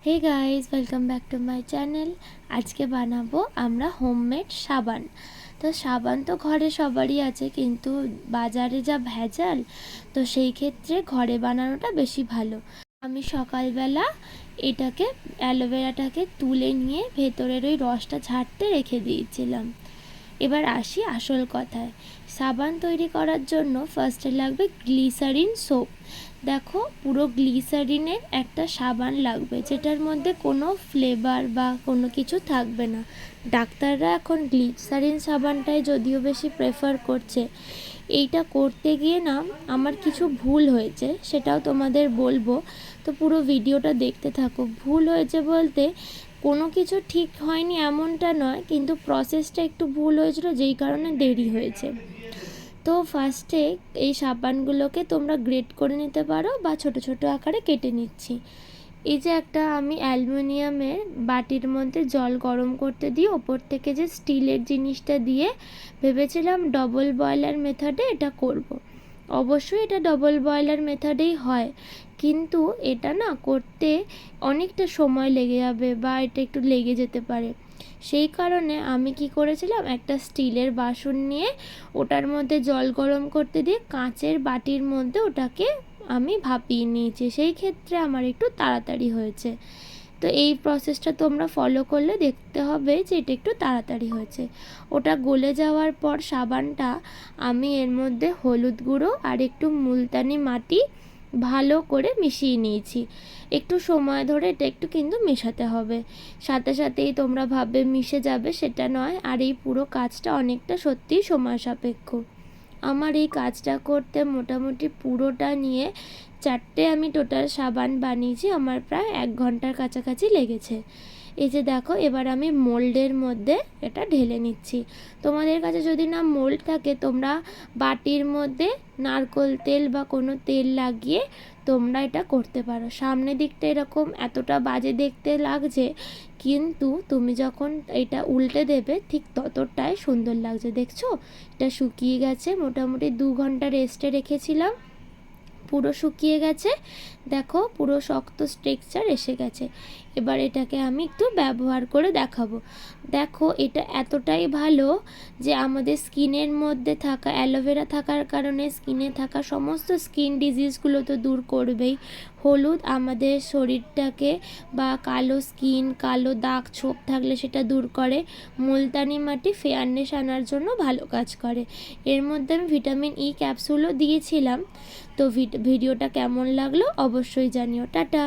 Hey guys, welcome back to my channel. আজকে বানাবো আমরা হোমমেড সাবান। তো সাবান তো ঘরে সবারই আছে, কিন্তু বাজারে যা ভেজাল, তো সেই ক্ষেত্রে ঘরে বানানোটা বেশি ভালো। আমি সকালবেলা এটাকে অ্যালোভেরাটাকে তুলে নিয়ে ভেতরের ওই রসটা ঝাড়তে রেখে দিয়েছিলাম। এবার আসি আসল কথায়। সাবান তৈরি করার জন্য ফার্স্টে লাগবে গ্লিসারিন সোপ। দেখো, পুরো গ্লিসারিনের একটা সাবান লাগবে, যেটার মধ্যে কোনো ফ্লেভার বা কোনো কিছু থাকবে না। ডাক্তাররা এখন গ্লিসারিন সাবানটাই যদিও বেশি প্রেফার করছে। এইটা করতে গিয়ে না আমার কিছু ভুল হয়েছে, সেটাও তোমাদের বলবো। তো পুরো ভিডিওটা দেখতে থাকো। ভুল হয়েছে বলতে কোনো কিছু ঠিক হয়নি এমনটা নয়, কিন্তু প্রসেসটা একটু ভুল হয়েছিল, যেই কারণে দেরি হয়েছে। তো ফার্স্টে এই সাবানগুলোকে তোমরা গ্রেট করে নিতে পারো বা ছোট ছোট আকারে কেটে নিচ্ছি। এই যে একটা আমি অ্যালুমিনিয়ামের বাটির মধ্যে জল গরম করতে দিয়ে ওপর থেকে যে স্টিলের জিনিসটা দিয়ে ভেবেছিলাম ডবল বয়লার মেথডে এটা করব। অবশ্যই এটা ডবল বয়লার মেথডেই হয়, কিন্তু এটা না করতে অনেকটা সময় লেগে যাবে বা এটা একটু লেগে যেতে পারে। সেই কারণে আমি কি করেছিলাম, একটা স্টিলের বাসন নিয়ে ওটার মধ্যে জল গরম করতে দিয়ে কাঁচের বাটির মধ্যে ওটাকে আমি ভাপিয়ে নিয়েছি। সেই ক্ষেত্রে আমার একটু তাড়াতাড়ি হয়েছে। তো এই প্রসেসটা তোমরা ফলো করলে দেখতে হবে যে এটা একটু তাড়াতাড়ি হয়েছে। ওটা গলে যাওয়ার পর সাবানটা আমি এর মধ্যে হলুদ গুঁড়ো আর একটু মুলতানি মাটি ভালো করে মিশিয়ে নিয়েছি। একটু সময় ধরে এটা একটু কিন্তু মেশাতে হবে। সাথে সাথেই তোমরা ভাববে মিশে যাবে, সেটা নয়। আর এই পুরো কাজটা অনেকটা সত্যিই সময় সাপেক্ষ। আমার এই কাজটা করতে মোটামুটি পুরোটা নিয়ে 4টে আমি টোটাল সাবান বানিয়েছি। আমার প্রায় 1 ঘন্টার কাছাকাছি লেগেছে। এই যে দেখো, এবার আমি মোল্ডের মধ্যে এটা ঢেলে নিচ্ছি। তোমাদের কাছে যদি না মোল্ড থাকে, তোমরা বাটির মধ্যে নারকেল তেল বা কোনো তেল লাগিয়ে তোমরা এটা করতে পারো। সামনের দিকটা এরকম এতটা বাজে দেখতে লাগছে, কিন্তু তুমি যখন এটা উল্টে দেবে ঠিক ততটাই সুন্দর লাগছে। দেখছো, এটা শুকিয়ে গেছে। মোটামুটি 2 ঘন্টা রেস্টে রেখেছিলাম, পুরো শুকিয়ে গেছে। দেখো, পুরো শক্ত টেক্সচার এসে গেছে। এবার এটাকে আমি একটু ব্যবহার করে দেখাবো। দেখো, এটা এতটাই ভালো যে আমাদের স্কিনের মধ্যে থাকা অ্যালোভেরা থাকার কারণে স্কিনে থাকা সমস্ত স্কিন ডিজিজগুলো তো দূর করবেই। হলুদ আমাদের শরীরটাকে বা কালো স্কিন, কালো দাগ ছোপ থাকলে সেটা দূর করে। মুলতানি মাটি ফেয়ারনেস আনার জন্য ভালো কাজ করে। এর মধ্যে আমি ভিটামিন ই ক্যাপসুলও দিয়েছিলাম। তো ভিডিওটা কেমন লাগলো অবশ্যই জানিও। টাটা।